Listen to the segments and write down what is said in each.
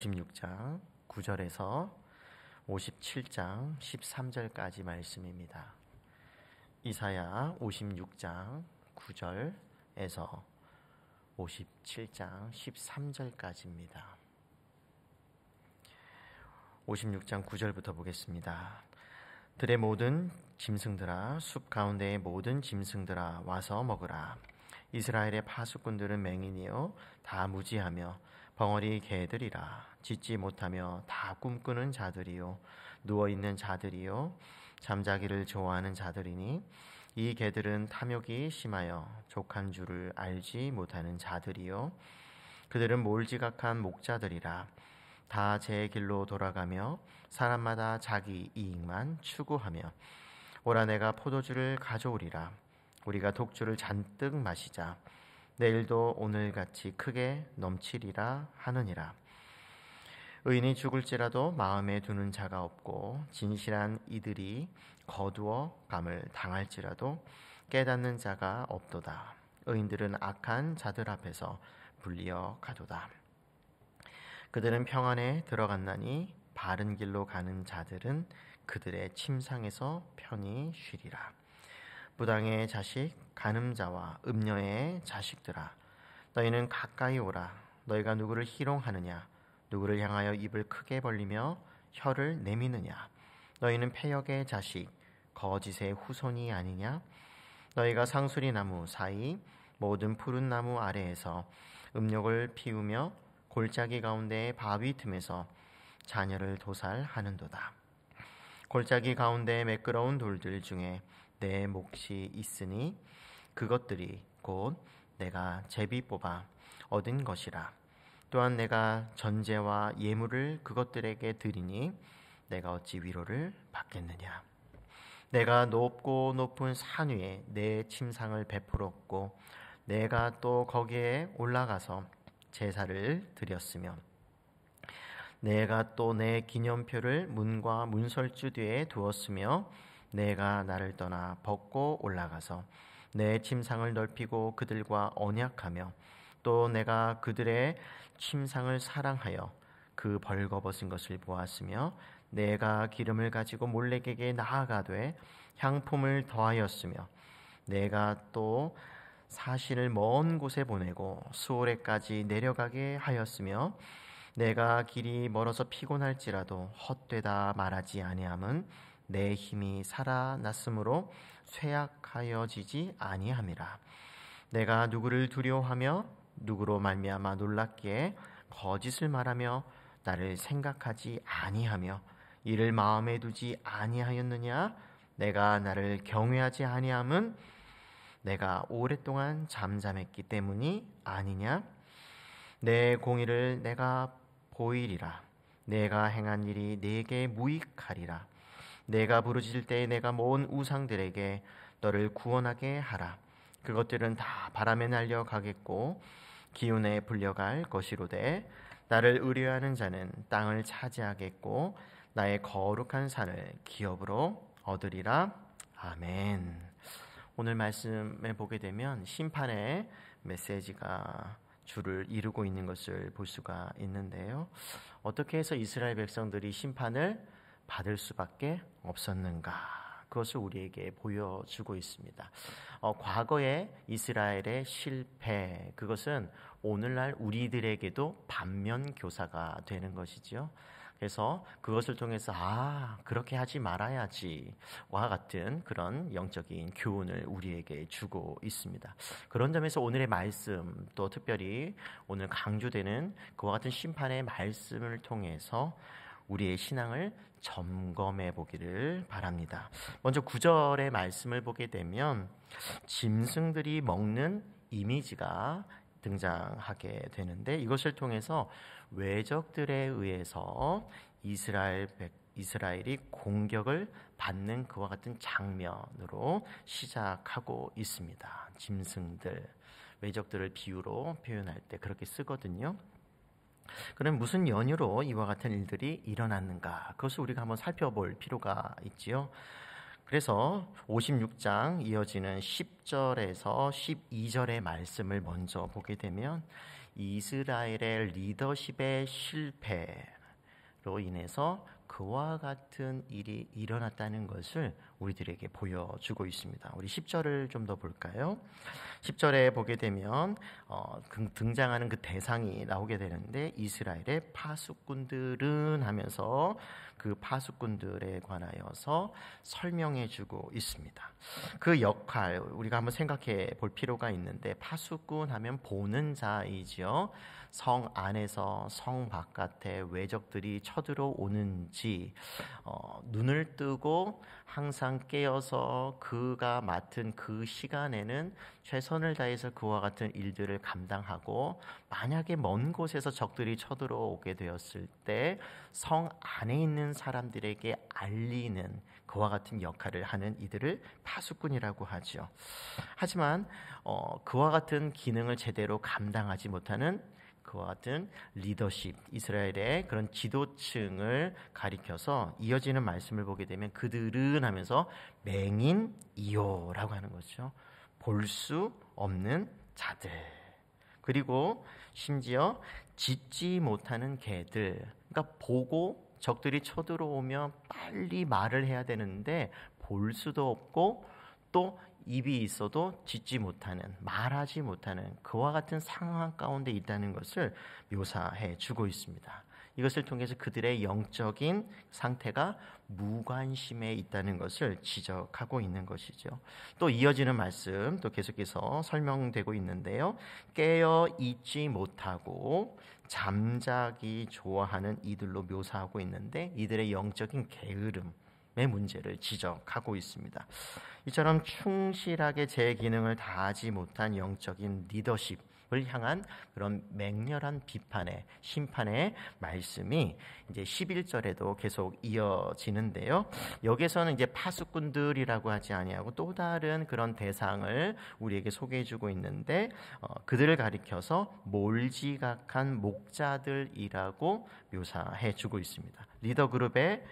56장 9절에서 57장 13절까지 말씀입니다. 이사야 56장 9절에서 57장 13절까지입니다. 56장 9절부터 보겠습니다. 들의 모든 짐승들아, 숲 가운데의 모든 짐승들아, 와서 먹으라. 이스라엘의 파수꾼들은 맹인이요 다 무지하며 벙어리 개들이라. 짖지 못하며 다 꿈꾸는 자들이요 누워있는 자들이요 잠자기를 좋아하는 자들이니 이 개들은 탐욕이 심하여 족한 줄을 알지 못하는 자들이요 그들은 몰지각한 목자들이라. 다 제 길로 돌아가며 사람마다 자기 이익만 추구하며 오라, 내가 포도주를 가져오리라. 우리가 독주를 잔뜩 마시자. 내일도 오늘같이 크게 넘치리라 하느니라. 의인이 죽을지라도 마음에 두는 자가 없고 진실한 이들이 거두어 감을 당할지라도 깨닫는 자가 없도다. 의인들은 악한 자들 앞에서 불리어 가도다. 그들은 평안에 들어갔나니 바른 길로 가는 자들은 그들의 침상에서 편히 쉬리라. 무당의 자식, 간음자와 음녀의 자식들아, 너희는 가까이 오라. 너희가 누구를 희롱하느냐? 누구를 향하여 입을 크게 벌리며 혀를 내미느냐? 너희는 패역의 자식, 거짓의 후손이 아니냐? 너희가 상수리 나무 사이 모든 푸른 나무 아래에서 음욕을 피우며 골짜기 가운데의 바위 틈에서 자녀를 도살하는도다. 골짜기 가운데 매끄러운 돌들 중에 내 몫이 있으니 그것들이 곧 내가 제비 뽑아 얻은 것이라. 또한 내가 전제와 예물을 그것들에게 드리니 내가 어찌 위로를 받겠느냐. 내가 높고 높은 산 위에 내 침상을 베풀었고 내가 또 거기에 올라가서 제사를 드렸으며 내가 또 내 기념표를 문과 문설주 뒤에 두었으며 내가 나를 떠나 벗고 올라가서 내 침상을 넓히고 그들과 언약하며 또 내가 그들의 침상을 사랑하여 그 벌거벗은 것을 보았으며 내가 기름을 가지고 몰렉에게 나아가되 향품을 더하였으며 내가 또 사신을 먼 곳에 보내고 수오레까지 내려가게 하였으며 내가 길이 멀어서 피곤할지라도 헛되다 말하지 아니함은 내 힘이 살아났으므로 쇠약하여지지 아니함이라. 내가 누구를 두려워하며 누구로 말미암아 놀랍기에 거짓을 말하며 나를 생각하지 아니하며 이를 마음에 두지 아니하였느냐? 내가 나를 경외하지 아니함은 내가 오랫동안 잠잠했기 때문이 아니냐? 내 공의를 내가 보이리라. 내가 행한 일이 내게 무익하리라. 내가 부르짖을 때에 내가 모은 우상들에게 너를 구원하게 하라. 그것들은 다 바람에 날려가겠고 기운에 불려갈 것이로되 나를 의뢰하는 자는 땅을 차지하겠고 나의 거룩한 산을 기업으로 얻으리라. 아멘. 오늘 말씀에 보게 되면 심판의 메시지가 주를 이루고 있는 것을 볼 수가 있는데요. 어떻게 해서 이스라엘 백성들이 심판을 받을 수밖에 없었는가? 그것을 우리에게 보여주고 있습니다. 과거의 이스라엘의 실패, 그것은 오늘날 우리들에게도 반면교사가 되는 것이죠. 그래서 그것을 통해서 그렇게 하지 말아야지와 같은 그런 영적인 교훈을 우리에게 주고 있습니다. 그런 점에서 오늘의 말씀, 또 특별히 오늘 강조되는 그와 같은 심판의 말씀을 통해서 우리의 신앙을 점검해 보기를 바랍니다. 먼저 9절의 말씀을 보게 되면 짐승들이 먹는 이미지가 등장하게 되는데 이것을 통해서 외적들에 의해서 이스라엘이 공격을 받는 그와 같은 장면으로 시작하고 있습니다. 짐승들, 외적들을 비유로 표현할 때 그렇게 쓰거든요. 그럼 무슨 연유로 이와 같은 일들이 일어났는가? 그것을 우리가 한번 살펴볼 필요가 있지요. 그래서 56장 이어지는 10절에서 12절의 말씀을 먼저 보게 되면 이스라엘의 리더십의 실패로 인해서 그와 같은 일이 일어났다는 것을 우리들에게 보여주고 있습니다. 우리 10절을 좀 더 볼까요? 10절에 보게 되면 등장하는 그 대상이 나오게 되는데 이스라엘의 파수꾼들은 하면서 그 파수꾼들에 관하여서 설명해주고 있습니다. 그 역할 우리가 한번 생각해 볼 필요가 있는데 파수꾼 하면 보는 자이지요. 성 안에서 성 바깥에 외적들이 쳐들어오는지 눈을 뜨고 항상 깨어서 그가 맡은 그 시간에는 최선을 다해서 그와 같은 일들을 감당하고 만약에 먼 곳에서 적들이 쳐들어오게 되었을 때 성 안에 있는 사람들에게 알리는 그와 같은 역할을 하는 이들을 파수꾼이라고 하죠. 하지만 그와 같은 기능을 제대로 감당하지 못하는 그와 같은 리더십, 이스라엘의 그런 지도층을 가리켜서 이어지는 말씀을 보게 되면 그들은 하면서 맹인이요라고 하는 거죠. 볼 수 없는 자들. 그리고 심지어 짖지 못하는 개들. 그러니까 보고 적들이 쳐들어오면 빨리 말을 해야 되는데 볼 수도 없고 또 입이 있어도 짖지 못하는, 말하지 못하는 그와 같은 상황 가운데 있다는 것을 묘사해 주고 있습니다. 이것을 통해서 그들의 영적인 상태가 무관심에 있다는 것을 지적하고 있는 것이죠. 또 이어지는 말씀 또 계속해서 설명되고 있는데요. 깨어 있지 못하고 잠자기 좋아하는 이들로 묘사하고 있는데 이들의 영적인 게으름의 문제를 지적하고 있습니다. 이처럼 충실하게 제 기능을 다하지 못한 영적인 리더십을 향한 그런 맹렬한 비판의 심판의 말씀이 이제 11절에도 계속 이어지는데요. 여기서는 이제 파수꾼들이라고 하지 아니하고 또 다른 그런 대상을 우리에게 소개해주고 있는데 그들을 가리켜서 몰지각한 목자들이라고 묘사해주고 있습니다. 리더 그룹의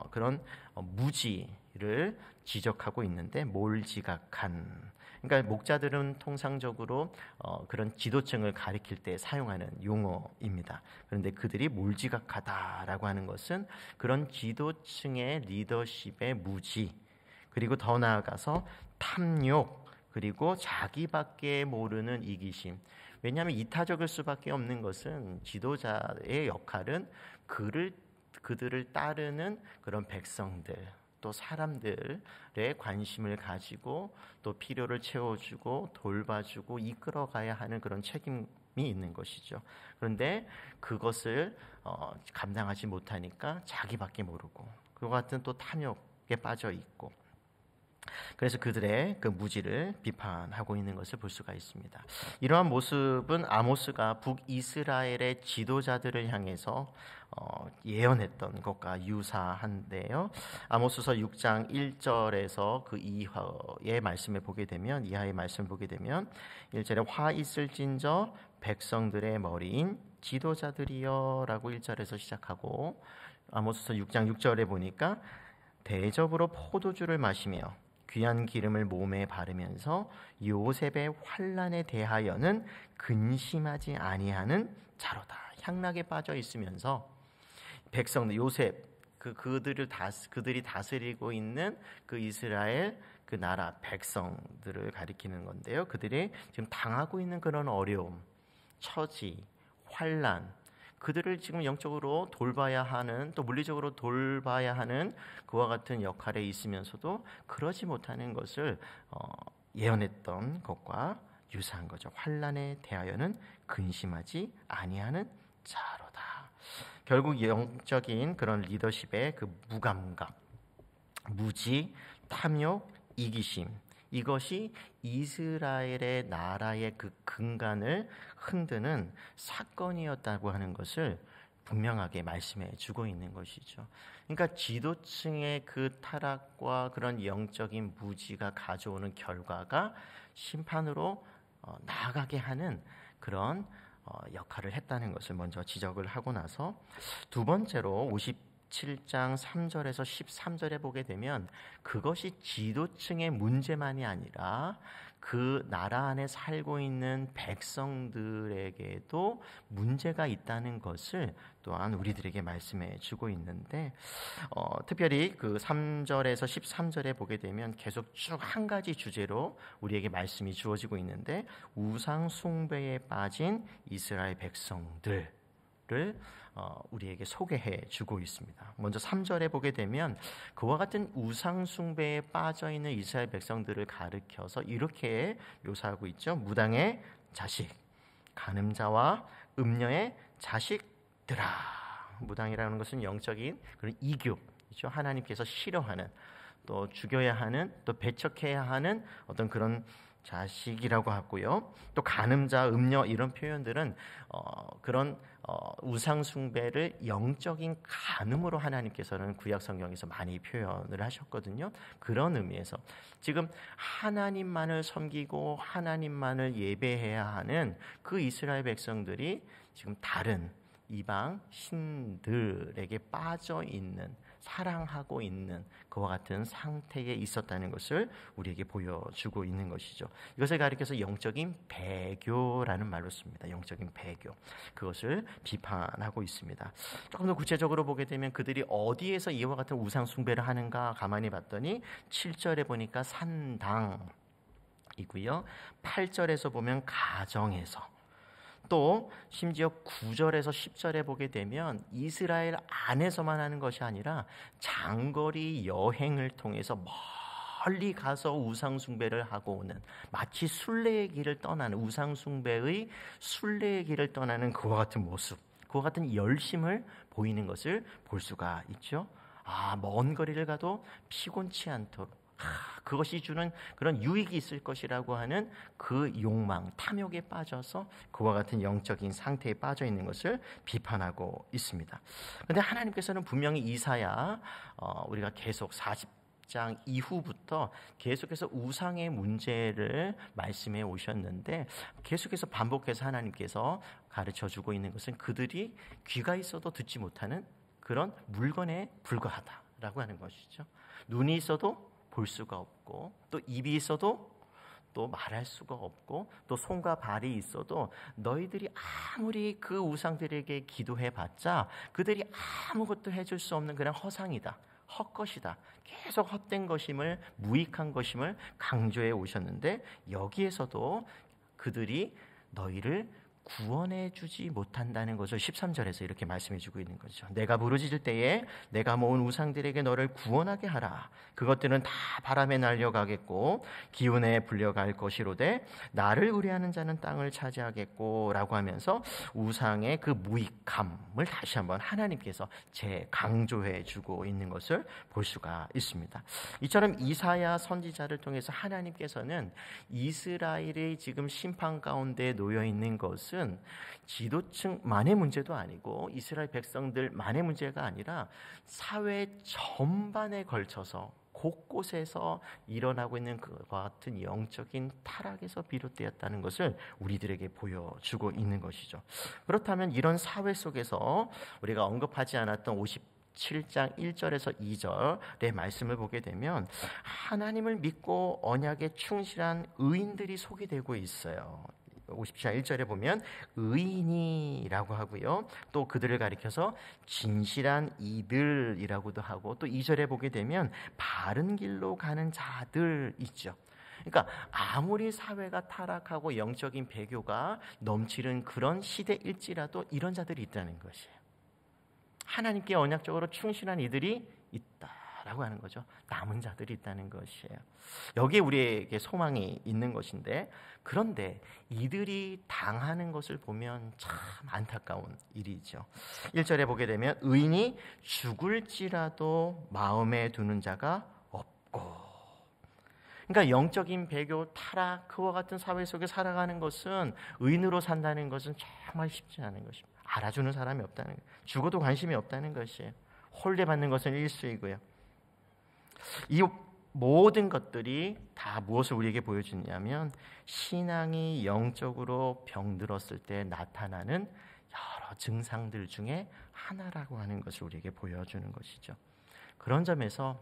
그런 무지를 지적하고 있는데 몰지각한, 그러니까 목자들은 통상적으로 그런 지도층을 가리킬 때 사용하는 용어입니다. 그런데 그들이 몰지각하다라고 하는 것은 그런 지도층의 리더십의 무지, 그리고 더 나아가서 탐욕, 그리고 자기밖에 모르는 이기심. 왜냐하면 이타적일 수밖에 없는 것은 지도자의 역할은 그들을 따르는 그런 백성들, 또 사람들의 관심을 가지고 또 필요를 채워주고 돌봐주고 이끌어가야 하는 그런 책임이 있는 것이죠. 그런데 그것을 감당하지 못하니까 자기밖에 모르고 그와 같은 또 탐욕에 빠져 있고, 그래서 그들의 그 무지를 비판하고 있는 것을 볼 수가 있습니다. 이러한 모습은 아모스가 북이스라엘의 지도자들을 향해서 예언했던 것과 유사한데요. 아모스서 6장 1절에서 그 이하의 말씀을 보게 되면 1절에 화 있을진저 백성들의 머리인 지도자들이여 라고 1절에서 시작하고, 아모스서 6장 6절에 보니까 대접으로 포도주를 마시며 귀한 기름을 몸에 바르면서 요셉의 환난에 대하여는 근심하지 아니하는 자로다. 향락에 빠져 있으면서 백성들, 요셉, 그들이 다스리고 있는 그 이스라엘 그 나라 백성들을 가리키는 건데요. 그들이 지금 당하고 있는 그런 어려움, 처지, 환난, 그들을 지금 영적으로 돌봐야 하는, 또 물리적으로 돌봐야 하는 그와 같은 역할에 있으면서도 그러지 못하는 것을 예언했던 것과 유사한 거죠. 환난에 대하여는 근심하지 아니하는 자로다. 결국 영적인 그런 리더십의 그 무감각, 무지, 탐욕, 이기심, 이것이 이스라엘의 나라의 그 근간을 흔드는 사건이었다고 하는 것을 분명하게 말씀해 주고 있는 것이죠. 그러니까 지도층의 그 타락과 그런 영적인 무지가 가져오는 결과가 심판으로 나아가게 하는 그런 역할을 했다는 것을 먼저 지적을 하고 나서 두 번째로 17장 3절에서 13절에 보게 되면 그것이 지도층의 문제만이 아니라 그 나라 안에 살고 있는 백성들에게도 문제가 있다는 것을 또한 우리들에게 말씀해 주고 있는데 특별히 그 3절에서 13절에 보게 되면 계속 쭉 한 가지 주제로 우리에게 말씀이 주어지고 있는데 우상 숭배에 빠진 이스라엘 백성들을 우리에게 소개해 주고 있습니다. 먼저 3절에 보게 되면 그와 같은 우상 숭배에 빠져 있는 이스라엘 백성들을 가리켜서 이렇게 묘사하고 있죠. 무당의 자식, 간음자와 음녀의 자식들아. 무당이라는 것은 영적인 그런 이교이죠. 하나님께서 싫어하는, 또 죽여야 하는, 또 배척해야 하는 어떤 그런 자식이라고 하고요. 또 간음자, 음녀 이런 표현들은 그런 우상 숭배를 영적인 간음으로 하나님께서는 구약 성경에서 많이 표현을 하셨거든요. 그런 의미에서 지금 하나님만을 섬기고 하나님만을 예배해야 하는 그 이스라엘 백성들이 지금 다른 이방 신들에게 빠져 있는, 사랑하고 있는 그와 같은 상태에 있었다는 것을 우리에게 보여주고 있는 것이죠. 이것을 가리켜서 영적인 배교라는 말로 씁니다. 영적인 배교. 그것을 비판하고 있습니다. 조금 더 구체적으로 보게 되면 그들이 어디에서 이와 같은 우상 숭배를 하는가 가만히 봤더니 7절에 보니까 산당이고요. 8절에서 보면 가정에서, 또 심지어 9절에서 10절에 보게 되면 이스라엘 안에서만 하는 것이 아니라 장거리 여행을 통해서 멀리 가서 우상 숭배를 하고 오는, 마치 순례의 길을 떠나는, 우상 숭배의 순례의 길을 떠나는 그와 같은 모습, 그와 같은 열심을 보이는 것을 볼 수가 있죠. 먼 거리를 가도 피곤치 않도록 그것이 주는 그런 유익이 있을 것이라고 하는 그 욕망, 탐욕에 빠져서 그와 같은 영적인 상태에 빠져 있는 것을 비판하고 있습니다. 그런데 하나님께서는 분명히 이사야, 우리가 계속 40장 이후부터 계속해서 우상의 문제를 말씀해 오셨는데 계속해서 반복해서 하나님께서 가르쳐주고 있는 것은 그들이 귀가 있어도 듣지 못하는 그런 물건에 불과하다라고 하는 것이죠. 눈이 있어도 볼 수가 없고, 또 입이 있어도 또 말할 수가 없고, 또 손과 발이 있어도 너희들이 아무리 그 우상들에게 기도해봤자 그들이 아무것도 해줄 수 없는 그런 허상이다, 헛것이다, 계속 헛된 것임을, 무익한 것임을 강조해 오셨는데 여기에서도 그들이 너희를 구원해 주지 못한다는 것을 13절에서 이렇게 말씀해 주고 있는 거죠. 내가 부르짖을 때에 내가 모은 우상들에게 너를 구원하게 하라. 그것들은 다 바람에 날려가겠고 기운에 불려갈 것이로되 나를 의뢰하는 자는 땅을 차지하겠고 라고 하면서 우상의 그 무익함을 다시 한번 하나님께서 재강조해 주고 있는 것을 볼 수가 있습니다. 이처럼 이사야 선지자를 통해서 하나님께서는 이스라엘의 지금 심판 가운데 놓여 있는 것은 지도층만의 문제도 아니고 이스라엘 백성들만의 문제가 아니라 사회 전반에 걸쳐서 곳곳에서 일어나고 있는 그와 같은 영적인 타락에서 비롯되었다는 것을 우리들에게 보여주고 있는 것이죠. 그렇다면 이런 사회 속에서 우리가 언급하지 않았던 57장 1절에서 2절의 말씀을 보게 되면 하나님을 믿고 언약에 충실한 의인들이 소개되고 있어요. 57장 1절에 보면 의인이라고 하고요. 또 그들을 가리켜서 진실한 이들이라고도 하고, 또 2절에 보게 되면 바른 길로 가는 자들 있죠. 그러니까 아무리 사회가 타락하고 영적인 배교가 넘치는 그런 시대일지라도 이런 자들이 있다는 것이에요. 하나님께 언약적으로 충실한 이들이 있다라고 하는 거죠. 남은 자들이 있다는 것이에요. 여기에 우리에게 소망이 있는 것인데, 그런데 이들이 당하는 것을 보면 참 안타까운 일이죠. 1절에 보게 되면 의인이 죽을지라도 마음에 두는 자가 없고, 그러니까 영적인 배교, 타락, 그와 같은 사회 속에 살아가는 것은, 의인으로 산다는 것은 정말 쉽지 않은 것입니다. 알아주는 사람이 없다는 거예요. 죽어도 관심이 없다는 것이에요. 홀대받는 것은 일수이고요. 이 모든 것들이 다 무엇을 우리에게 보여주냐면 신앙이 영적으로 병들었을 때 나타나는 여러 증상들 중에 하나라고 하는 것을 우리에게 보여주는 것이죠. 그런 점에서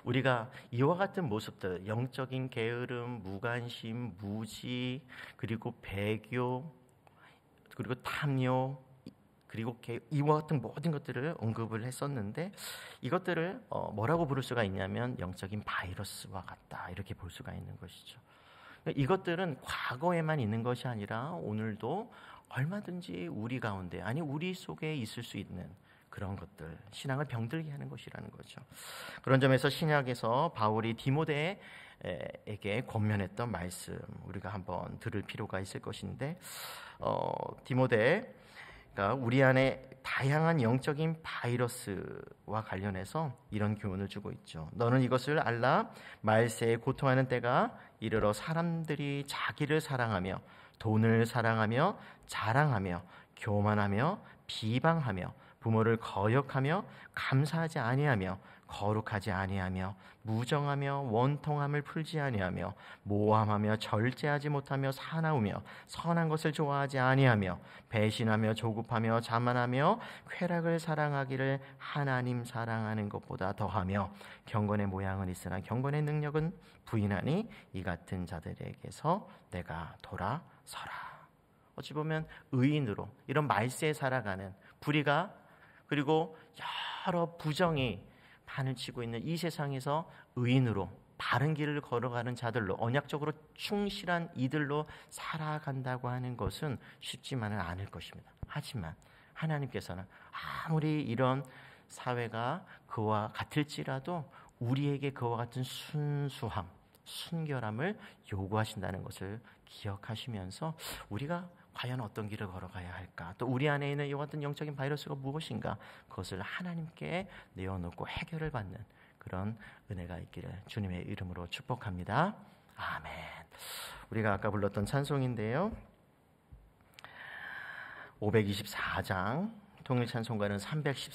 우리가 이와 같은 모습들, 영적인 게으름, 무관심, 무지, 그리고 배교, 그리고 탐욕, 그리고 이와 같은 모든 것들을 언급을 했었는데, 이것들을 뭐라고 부를 수가 있냐면 영적인 바이러스와 같다, 이렇게 볼 수가 있는 것이죠. 이것들은 과거에만 있는 것이 아니라 오늘도 얼마든지 우리 가운데, 아니 우리 속에 있을 수 있는 그런 것들, 신앙을 병들게 하는 것이라는 거죠. 그런 점에서 신약에서 바울이 디모데에게 권면했던 말씀, 우리가 한번 들을 필요가 있을 것인데, 디모데가 우리 안에 다양한 영적인 바이러스와 관련해서 이런 교훈을 주고 있죠. 너는 이것을 알라. 말세에 고통하는 때가 이르러 사람들이 자기를 사랑하며 돈을 사랑하며 자랑하며 교만하며 비방하며 부모를 거역하며 감사하지 아니하며 거룩하지 아니하며 무정하며 원통함을 풀지 아니하며 모함하며 절제하지 못하며 사나우며 선한 것을 좋아하지 아니하며 배신하며 조급하며 자만하며 쾌락을 사랑하기를 하나님 사랑하는 것보다 더하며 경건의 모양은 있으나 경건의 능력은 부인하니 이 같은 자들에게서 내가 돌아서라. 어찌 보면 의인으로 이런 말세에 살아가는 불의가 그리고 여러 부정이 판을 치고 있는 이 세상에서 의인으로 바른 길을 걸어가는 자들로, 언약적으로 충실한 이들로 살아간다고 하는 것은 쉽지만은 않을 것입니다. 하지만 하나님께서는 아무리 이런 사회가 그와 같을지라도 우리에게 그와 같은 순수함, 순결함을 요구하신다는 것을 기억하시면서 우리가 과연 어떤 길을 걸어가야 할까? 또 우리 안에 있는 이와 같은 영적인 바이러스가 무엇인가? 그것을 하나님께 내어놓고 해결을 받는 그런 은혜가 있기를 주님의 이름으로 축복합니다. 아멘. 우리가 아까 불렀던 찬송인데요, 524장 통일 찬송가는 313